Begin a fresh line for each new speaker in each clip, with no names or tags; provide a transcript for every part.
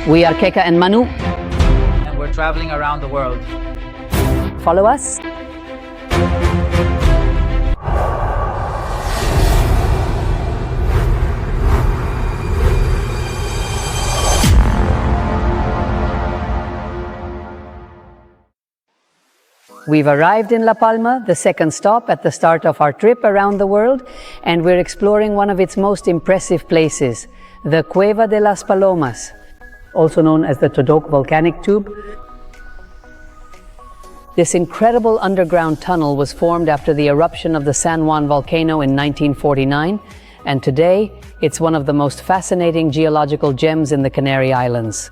We are Keka and Manu.
And we're traveling around the world.
Follow us. We've arrived in La Palma, the second stop at the start of our trip around the world, and we're exploring one of its most impressive places, the Cueva de las Palomas, also known as the Todok volcanic tube. This incredible underground tunnel was formed after the eruption of the San Juan volcano in 1949, and today it's one of the most fascinating geological gems in the Canary Islands.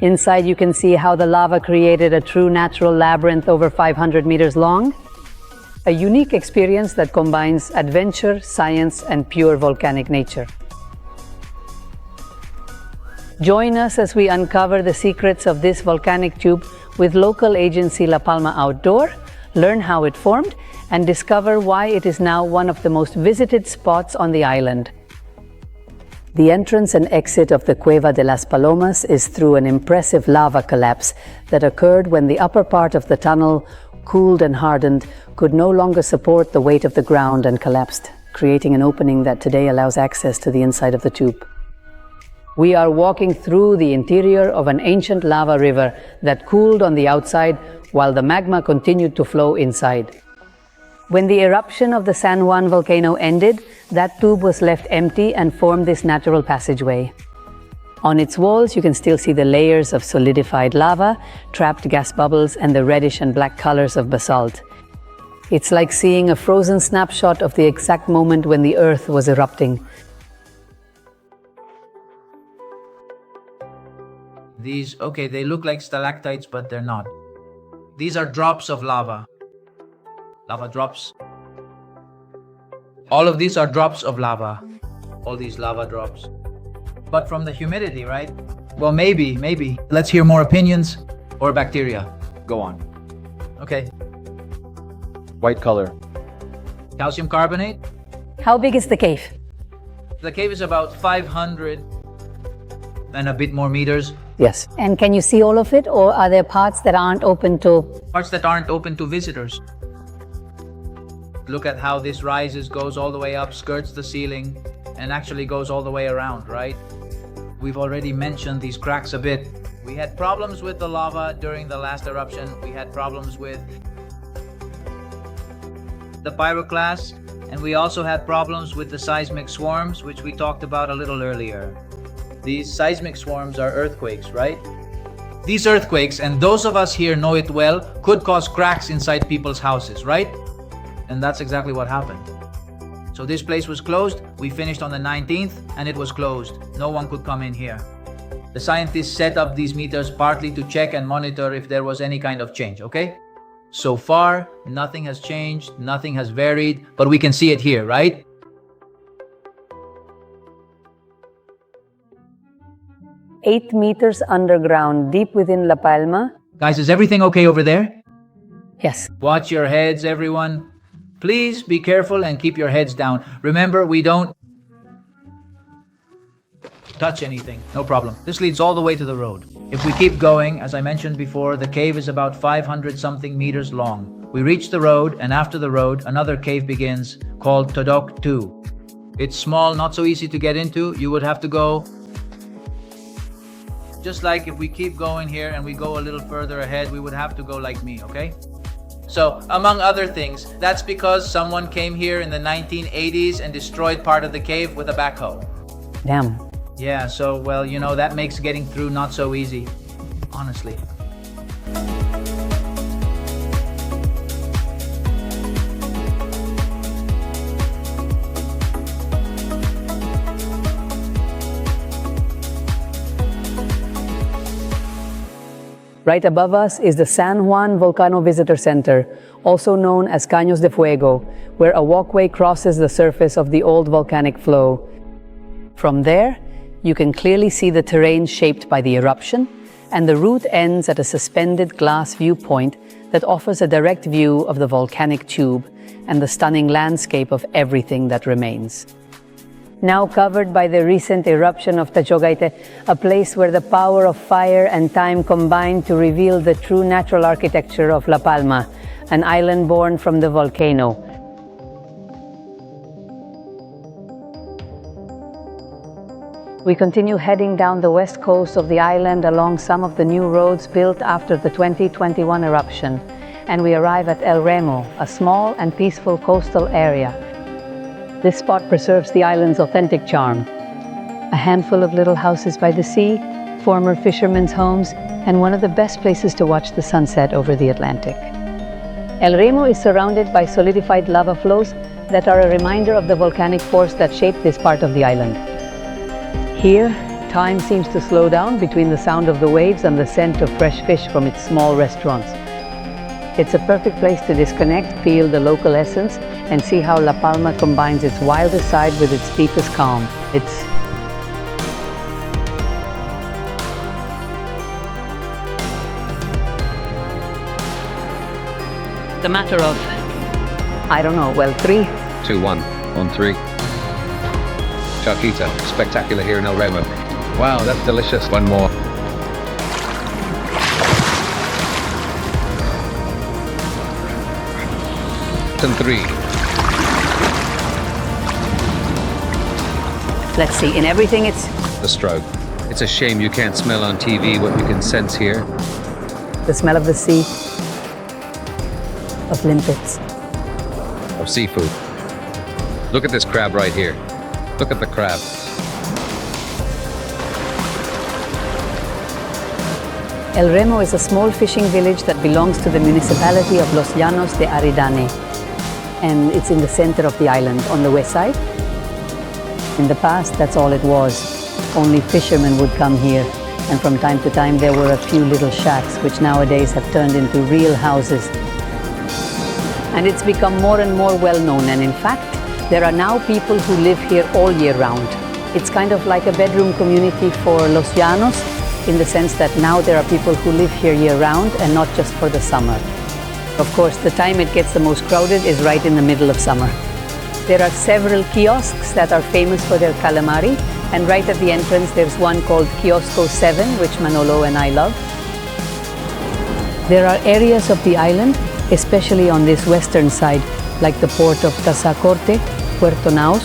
Inside you can see how the lava created a true natural labyrinth over 500 meters long. A unique experience that combines adventure, science, and pure volcanic nature. Join us as we uncover the secrets of this volcanic tube with local agency La Palma Outdoor, learn how it formed, and discover why it is now one of the most visited spots on the island. The entrance and exit of the Cueva de las Palomas is through an impressive lava collapse that occurred when the upper part of the tunnel, cooled and hardened, could no longer support the weight of the ground and collapsed, creating an opening that today allows access to the inside of the tube. We are walking through the interior of an ancient lava river that cooled on the outside while the magma continued to flow inside. When the eruption of the San Juan volcano ended, that tube was left empty and formed this natural passageway. On its walls, you can still see the layers of solidified lava, trapped gas bubbles, and the reddish and black colors of basalt. It's like seeing a frozen snapshot of the exact moment when the Earth was erupting.
They look like stalactites, but they're not. These are drops of lava. Lava drops. All of these are drops of lava. All these lava drops. But from the humidity, right? Well, maybe. Let's hear more opinions. Or bacteria.
Go on.
Okay.
White color.
Calcium carbonate.
How big is the cave?
The cave is about 500 and a bit more meters.
Yes. And can you see all of it, or are there parts that aren't open to?
Parts that aren't open to visitors. Look at how this rises, goes all the way up, skirts the ceiling, and actually goes all the way around, right? We've already mentioned these cracks a bit. We had problems with the lava during the last eruption. We had problems with the pyroclast, and we also had problems with the seismic swarms, which we talked about a little earlier. These seismic swarms are earthquakes, right? These earthquakes, and those of us here know it well, could cause cracks inside people's houses, right? And that's exactly what happened. So this place was closed. We finished on the 19th and it was closed. No one could come in here. The scientists set up these meters partly to check and monitor if there was any kind of change, okay? So far, nothing has changed, nothing has varied, but we can see it here, right?
"8 meters underground, deep within La Palma."
Guys, is everything okay over there?
Yes.
Watch your heads, everyone. Please be careful and keep your heads down. Remember, we don't touch anything. No problem. This leads all the way to the road. If we keep going, as I mentioned before, the cave is about 500 something meters long. We reach the road, and after the road, another cave begins called Todok 2. It's small, not so easy to get into. You would have to go just like if we keep going here and we go a little further ahead, we would have to go like me, okay? So, among other things, that's because someone came here in the 1980s and destroyed part of the cave with a backhoe.
Damn.
Yeah, so, well, that makes getting through not so easy, honestly.
Right above us is the San Juan Volcano Visitor Center, also known as Caños de Fuego, where a walkway crosses the surface of the old volcanic flow. From there, you can clearly see the terrain shaped by the eruption, and the route ends at a suspended glass viewpoint that offers a direct view of the volcanic tube and the stunning landscape of everything that remains. now covered by the recent eruption of Tachogaite, a place where the power of fire and time combined to reveal the true natural architecture of La Palma, an island born from the volcano. We continue heading down the west coast of the island along some of the new roads built after the 2021 eruption, and we arrive at El Remo, a small and peaceful coastal area. This spot preserves the island's authentic charm. A handful of little houses by the sea, former fishermen's homes, and one of the best places to watch the sunset over the Atlantic. El Remo is surrounded by solidified lava flows that are a reminder of the volcanic force that shaped this part of the island. Here, time seems to slow down between the sound of the waves and the scent of fresh fish from its small restaurants. It's a perfect place to disconnect, feel the local essence, and see how La Palma combines its wildest side with its deepest calm. It's the matter of, I don't know, well, 3.
2-1 on 3. Charquita, spectacular here in El Remo. Wow, that's delicious. One more. And 3.
Let's see, in everything it's
The stroke. It's a shame you can't smell on TV what you can sense here.
the smell of the sea, of limpets.
Of seafood. Look at this crab right here. Look at the crab.
El Remo is a small fishing village that belongs to the municipality of Los Llanos de Aridane, and it's in the center of the island on the west side. In the past, that's all it was. Only fishermen would come here, and from time to time there were a few little shacks which nowadays have turned into real houses. And it's become more and more well known, and in fact, there are now people who live here all year round. It's kind of like a bedroom community for Los Llanos, in the sense that now there are people who live here year round and not just for the summer. Of course, the time it gets the most crowded is right in the middle of summer. There are several kiosks that are famous for their calamari, and right at the entrance there's one called Kiosco 7, which Manolo and I love. There are areas of the island, especially on this western side, like the port of Tazacorte, Puerto Naos,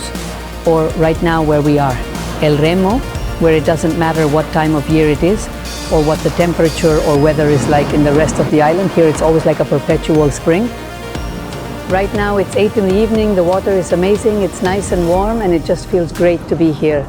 or right now where we are, El Remo, where it doesn't matter what time of year it is, or what the temperature or weather is like in the rest of the island. Here it's always like a perpetual spring. Right now it's 8 in the evening, the water is amazing, it's nice and warm, and it just feels great to be here.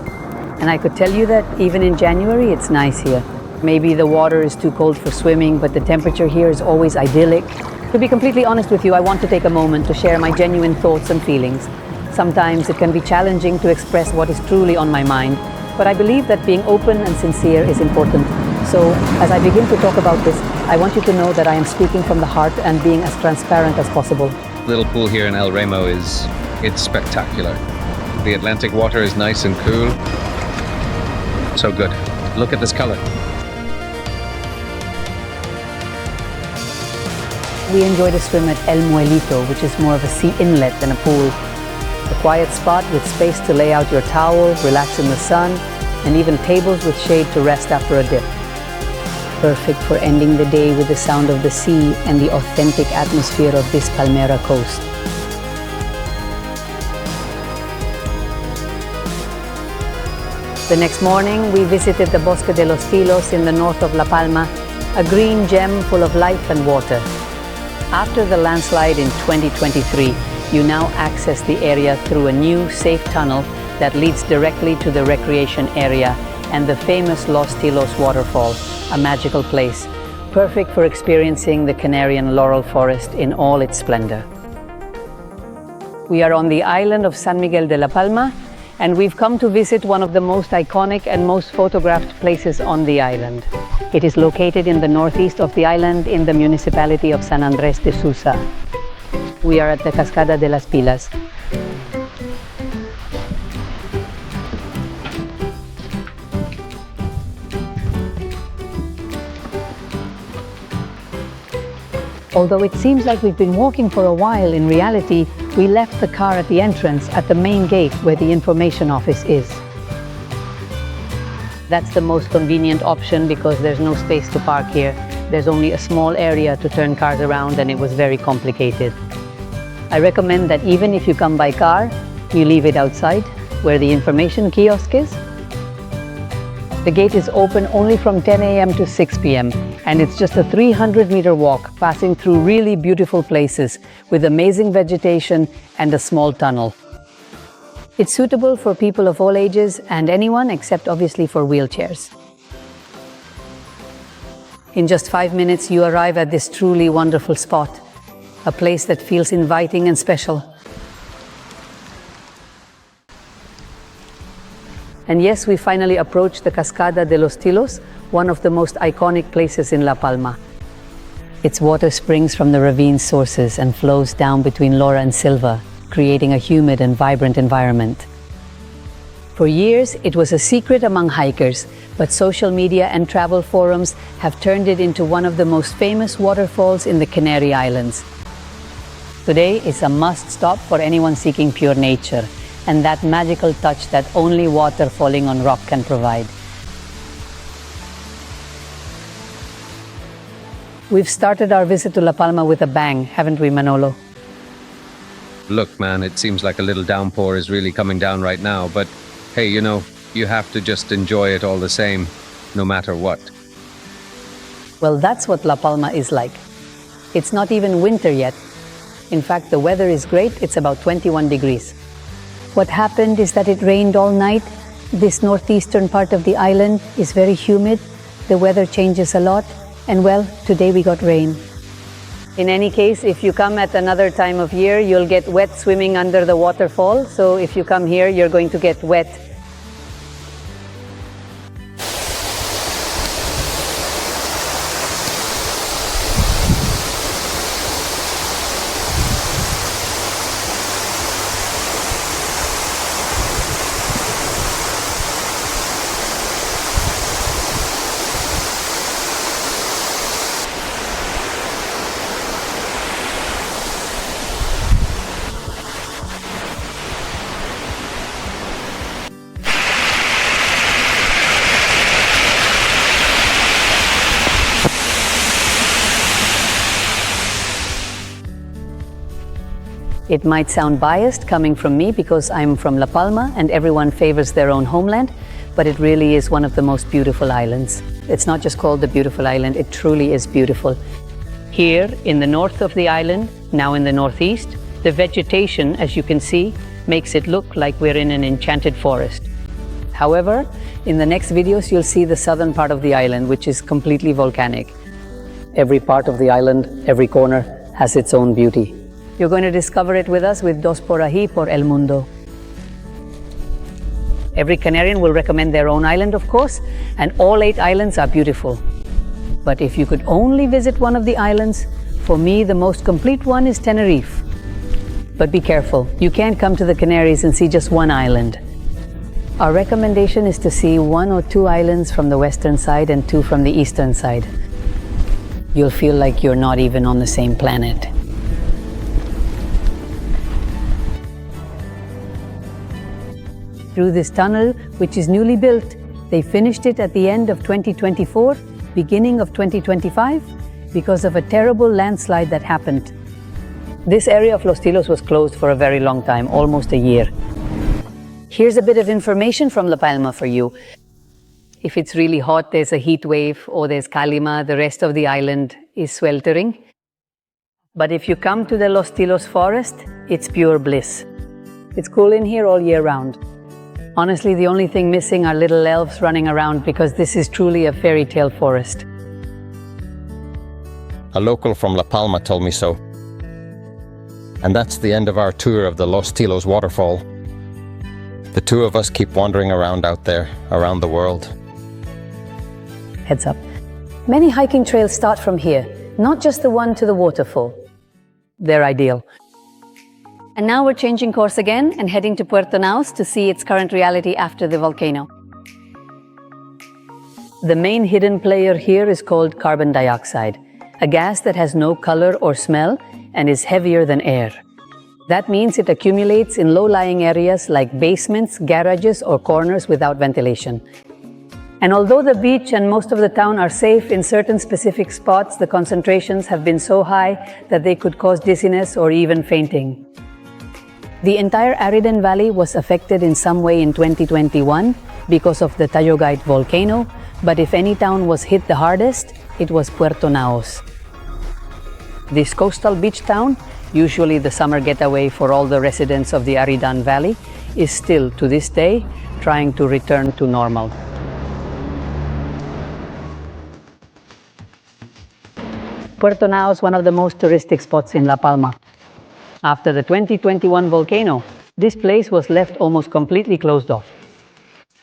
And I could tell you that even in January it's nice here. Maybe the water is too cold for swimming, but the temperature here is always idyllic. To be completely honest with you, I want to take a moment to share my genuine thoughts and feelings. Sometimes it can be challenging to express what is truly on my mind, but I believe that being open and sincere is important. So, as I begin to talk about this, I want you to know that I am speaking from the heart and being as transparent as possible.
Little pool here in El Remo it's spectacular. The Atlantic water is nice and cool. So good. Look at this color.
We enjoyed a swim at El Muelito, which is more of a sea inlet than a pool. A quiet spot with space to lay out your towel, relax in the sun, and even tables with shade to rest after a dip. Perfect for ending the day with the sound of the sea and the authentic atmosphere of this Palmera coast. The next morning, we visited the Bosque de los Tilos in the north of La Palma, a green gem full of life and water. After the landslide in 2023, you now access the area through a new, safe tunnel that leads directly to the recreation area and the famous Los Tilos waterfall, a magical place, perfect for experiencing the Canary and laurel forest in all its splendor. We are on the island of San Miguel de la Palma, and we've come to visit one of the most iconic and most photographed places on the island. It is located in the northeast of the island in the municipality of San Andrés de Susa. We are at the Cascada de Los Tilos. Although it seems like we've been walking for a while, in reality, We left the car at the entrance at the main gate where the information office is. That's the most convenient option because there's no space to park here. There's only a small area to turn cars around and it was very complicated. I recommend that even if you come by car, you leave it outside where the information kiosk is. The gate is open only from 10 a.m. to 6 p.m. and it's just a 300-meter walk passing through really beautiful places with amazing vegetation and a small tunnel. It's suitable for people of all ages and anyone except obviously for wheelchairs. In just 5 minutes, you arrive at this truly wonderful spot, a place that feels inviting and special. And yes, we finally approached the Cascada de Los Tilos, one of the most iconic places in La Palma. Its water springs from the ravine sources and flows down between Laura and Silva, creating a humid and vibrant environment. For years, it was a secret among hikers, but social media and travel forums have turned it into one of the most famous waterfalls in the Canary Islands. Today is a must-stop for anyone seeking pure nature, and that magical touch that only water falling on rock can provide. We've started our visit to La Palma with a bang, haven't we, Manolo?
Look, man, it seems like a little downpour is really coming down right now, but hey, you know, you have to just enjoy it all the same, no matter what.
Well, that's what La Palma is like. It's not even winter yet. In fact, the weather is great, it's about 21 degrees. What happened is that it rained all night. This northeastern part of the island is very humid. The weather changes a lot, and well, today we got rain. In any case, if you come at another time of year, you'll get wet swimming under the waterfall. So if you come here, you're going to get wet. It might sound biased coming from me because I'm from La Palma and everyone favors their own homeland, but it really is one of the most beautiful islands. It's not just called the beautiful island, it truly is beautiful. Here in the north of the island, now in the northeast, the vegetation, as you can see, makes it look like we're in an enchanted forest. However, in the next videos you'll see the southern part of the island, which is completely volcanic. Every part of the island, every corner, has its own beauty. You're going to discover it with us with Dos por Ahí por El Mundo. Every Canarian will recommend their own island, of course, and all 8 islands are beautiful. But if you could only visit one of the islands, for me the most complete one is Tenerife. But be careful, you can't come to the Canaries and see just one island. Our recommendation is to see 1 or 2 islands from the western side and 2 from the eastern side. You'll feel like you're not even on the same planet. Through this tunnel, which is newly built, they finished it at the end of 2024, beginning of 2025, because of a terrible landslide that happened. This area of Los Tilos was closed for a very long time, almost a year. Here's a bit of information from La Palma for you. If it's really hot, there's a heat wave, or there's calima, the rest of the island is sweltering. But if you come to the Los Tilos forest, it's pure bliss. It's cool in here all year round. Honestly, the only thing missing are little elves running around because this is truly a fairy tale forest.
A local from La Palma told me so. And that's the end of our tour of the Los Tilos waterfall. The 2 of us keep wandering around out there, around the world.
Heads up. Many hiking trails start from here, not just the one to the waterfall. They're ideal. And now we're changing course again and heading to Puerto Naos to see its current reality after the volcano. The main hidden player here is called carbon dioxide, a gas that has no color or smell and is heavier than air. That means it accumulates in low-lying areas like basements, garages, or corners without ventilation. And although the beach and most of the town are safe, in certain specific spots, the concentrations have been so high that they could cause dizziness or even fainting. The entire Aradan Valley was affected in some way in 2021 because of the Tayogite volcano, but if any town was hit the hardest, it was Puerto Naos. This coastal beach town, usually the summer getaway for all the residents of the Aradan Valley, is still, to this day, trying to return to normal. Puerto Naos is one of the most touristic spots in La Palma. After the 2021 volcano, this place was left almost completely closed off.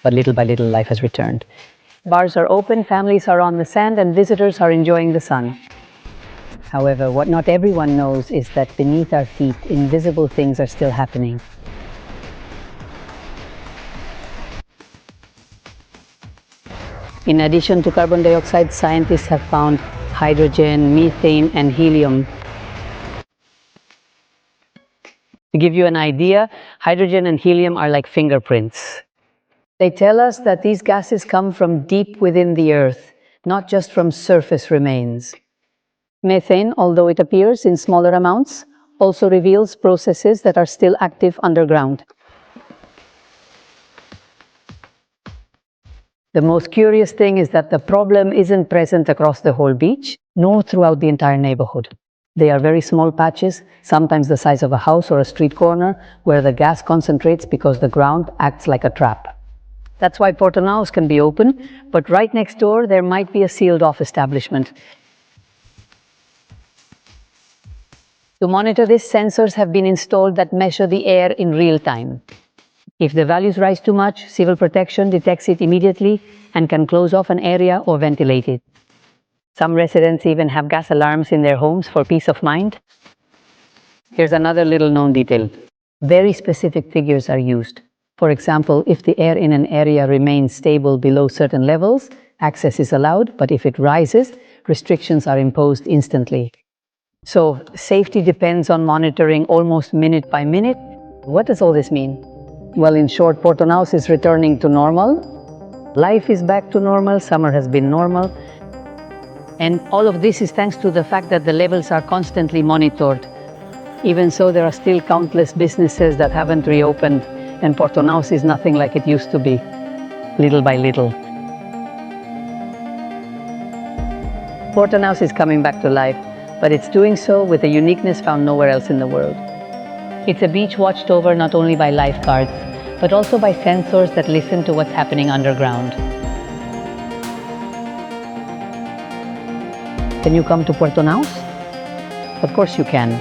But little by little, life has returned. Bars are open, families are on the sand, and visitors are enjoying the sun. However, what not everyone knows is that beneath our feet, invisible things are still happening. In addition to carbon dioxide, scientists have found hydrogen, methane, and helium. To give you an idea, hydrogen and helium are like fingerprints. They tell us that these gases come from deep within the Earth, not just from surface remains. Methane, although it appears in smaller amounts, also reveals processes that are still active underground. The most curious thing is that the problem isn't present across the whole beach, nor throughout the entire neighborhood. They are very small patches, sometimes the size of a house or a street corner, where the gas concentrates because the ground acts like a trap. That's why Puerto Naos can be open, but right next door there might be a sealed-off establishment. To monitor this, sensors have been installed that measure the air in real time. If the values rise too much, civil protection detects it immediately and can close off an area or ventilate it. Some residents even have gas alarms in their homes for peace of mind. Here's another little known detail. Very specific figures are used. For example, if the air in an area remains stable below certain levels, access is allowed, but if it rises, restrictions are imposed instantly. So, safety depends on monitoring almost minute by minute. What does all this mean? Well, in short, Puerto Naos is returning to normal. Life is back to normal, summer has been normal. And all of this is thanks to the fact that the levels are constantly monitored. Even so, there are still countless businesses that haven't reopened, and Puerto Naos is nothing like it used to be, little by little. Puerto Naos is coming back to life, but it's doing so with a uniqueness found nowhere else in the world. It's a beach watched over not only by lifeguards, but also by sensors that listen to what's happening underground. Can you come to Puerto Naos? Of course you can.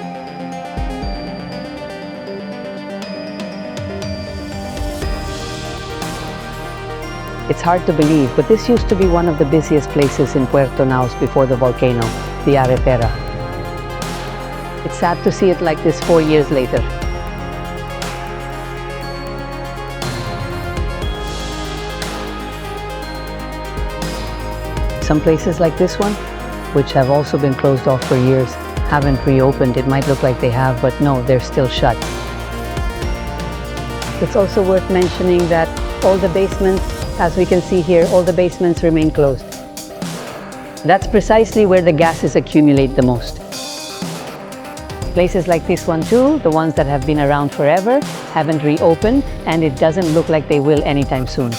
It's hard to believe, but this used to be one of the busiest places in Puerto Naos before the volcano, the Arepera. It's sad to see it like this 4 years later. Some places like this one, which have also been closed off for years, haven't reopened. It might look like they have, but no, they're still shut. It's also worth mentioning that all the basements, as we can see here, all the basements remain closed. That's precisely where the gases accumulate the most. Places like this one too, the ones that have been around forever, haven't reopened, and it doesn't look like they will anytime soon.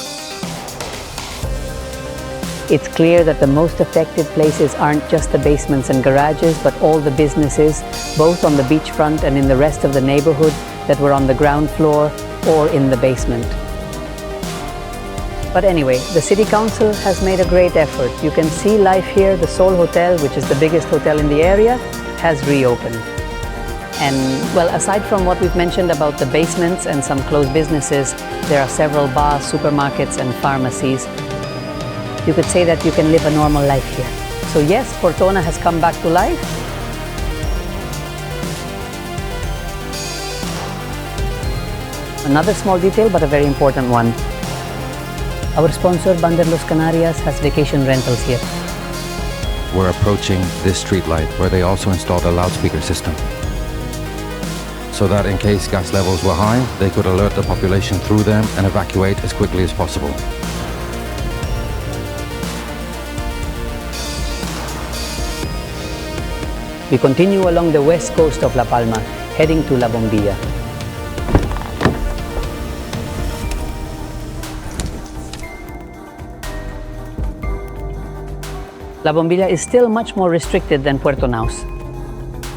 It's clear that the most affected places aren't just the basements and garages, but all the businesses, both on the beachfront and in the rest of the neighborhood, that were on the ground floor or in the basement. But anyway, the city council has made a great effort. You can see life here. The Sol Hotel, which is the biggest hotel in the area, has reopened. And well, aside from what we've mentioned about the basements and some closed businesses, there are several bars, supermarkets, and pharmacies. You could say that you can live a normal life here. So yes, Portona has come back to life. Another small detail, but a very important one. Our sponsor, Bandar Los Canarias, has vacation rentals here.
We're approaching this streetlight where they also installed a loudspeaker system. so that in case gas levels were high, they could alert the population through them and evacuate as quickly as possible.
We continue along the west coast of La Palma, heading to La Bombilla. La Bombilla is still much more restricted than Puerto Naos.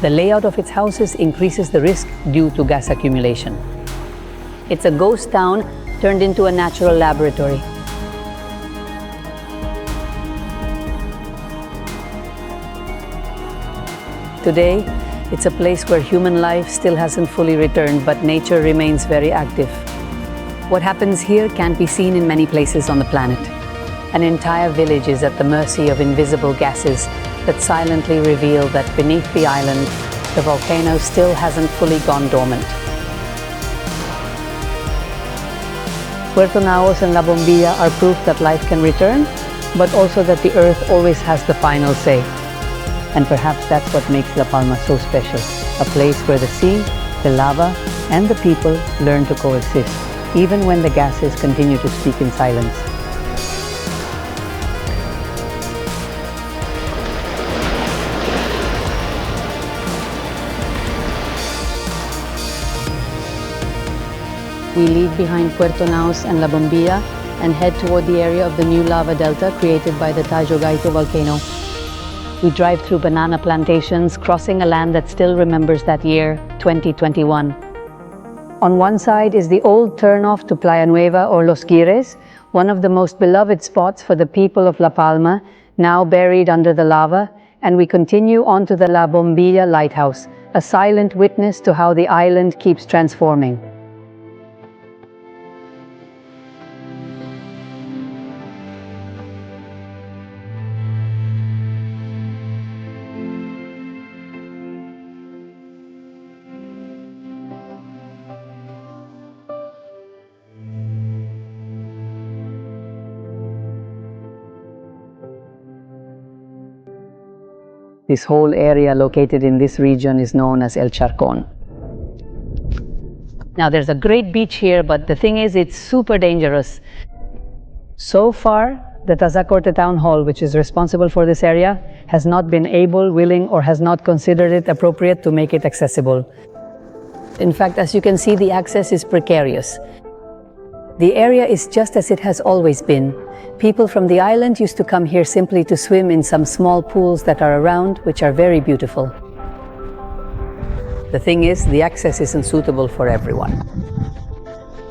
The layout of its houses increases the risk due to gas accumulation. It's a ghost town turned into a natural laboratory. Today, it's a place where human life still hasn't fully returned, but nature remains very active. What happens here can't be seen in many places on the planet. An entire village is at the mercy of invisible gases that silently reveal that beneath the island, the volcano still hasn't fully gone dormant. Puerto Naos and La Bombilla are proof that life can return, but also that the earth always has the final say. And perhaps that's what makes La Palma so special, a place where the sea, the lava, and the people learn to coexist, even when the gases continue to speak in silence. We leave behind Puerto Naos and La Bombilla and head toward the area of the new lava delta created by the Tajogaito volcano. We drive through banana plantations, crossing a land that still remembers that year, 2021. On one side is the old turnoff to Playa Nueva or Los Gires, one of the most beloved spots for the people of La Palma, now buried under the lava, and we continue on to the La Bombilla lighthouse, a silent witness to how the island keeps transforming. This whole area located in this region is known as El Charcón. Now there's a great beach here, but the thing is it's super dangerous. So far, the Tazacorte Town Hall, which is responsible for this area, has not been able, willing, or has not considered it appropriate to make it accessible. In fact, as you can see, the access is precarious. The area is just as it has always been. People from the island used to come here simply to swim in some small pools that are around, which are very beautiful. The thing is, the access isn't suitable for everyone.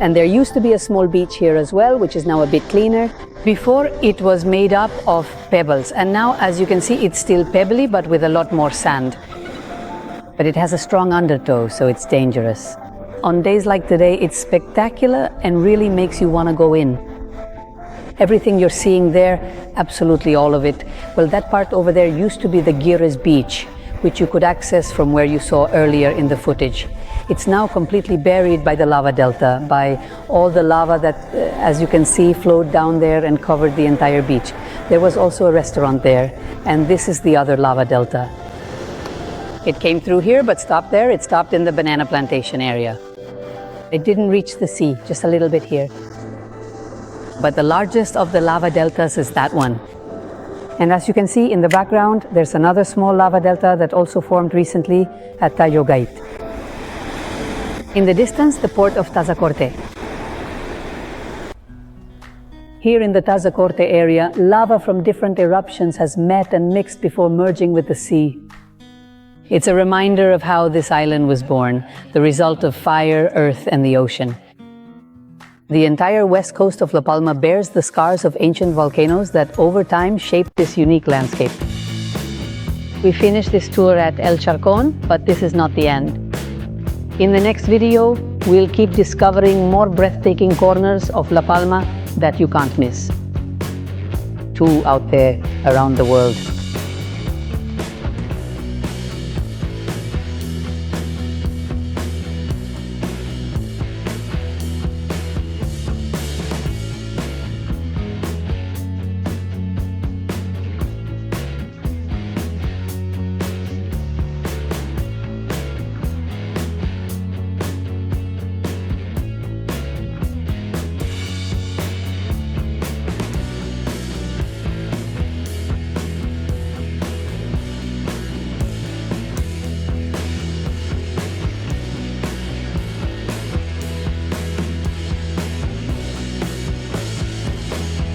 And there used to be a small beach here as well, which is now a bit cleaner. Before, it was made up of pebbles, and now, as you can see, it's still pebbly, but with a lot more sand. But it has a strong undertow, so it's dangerous. On days like today, it's spectacular and really makes you want to go in. Everything you're seeing there, absolutely all of it, well, that part over there used to be the Gires Beach, which you could access from where you saw earlier in the footage. It's now completely buried by the lava delta, by all the lava that, as you can see, flowed down there and covered the entire beach. There was also a restaurant there, and this is the other lava delta. It came through here, but stopped there. It stopped in the banana plantation area. It didn't reach the sea, just a little bit here. But the largest of the lava deltas is that one. And as you can see in the background, there's another small lava delta that also formed recently at Tajogaito. In the distance, the port of Tazacorte. Here in the Tazacorte area, lava from different eruptions has met and mixed before merging with the sea. It's a reminder of how this island was born, the result of fire, earth, and the ocean. The entire west coast of La Palma bears the scars of ancient volcanoes that over time shaped this unique landscape. We finished this tour at El Charcón, but this is not the end. In the next video, we'll keep discovering more breathtaking corners of La Palma that you can't miss. Two out there around the world.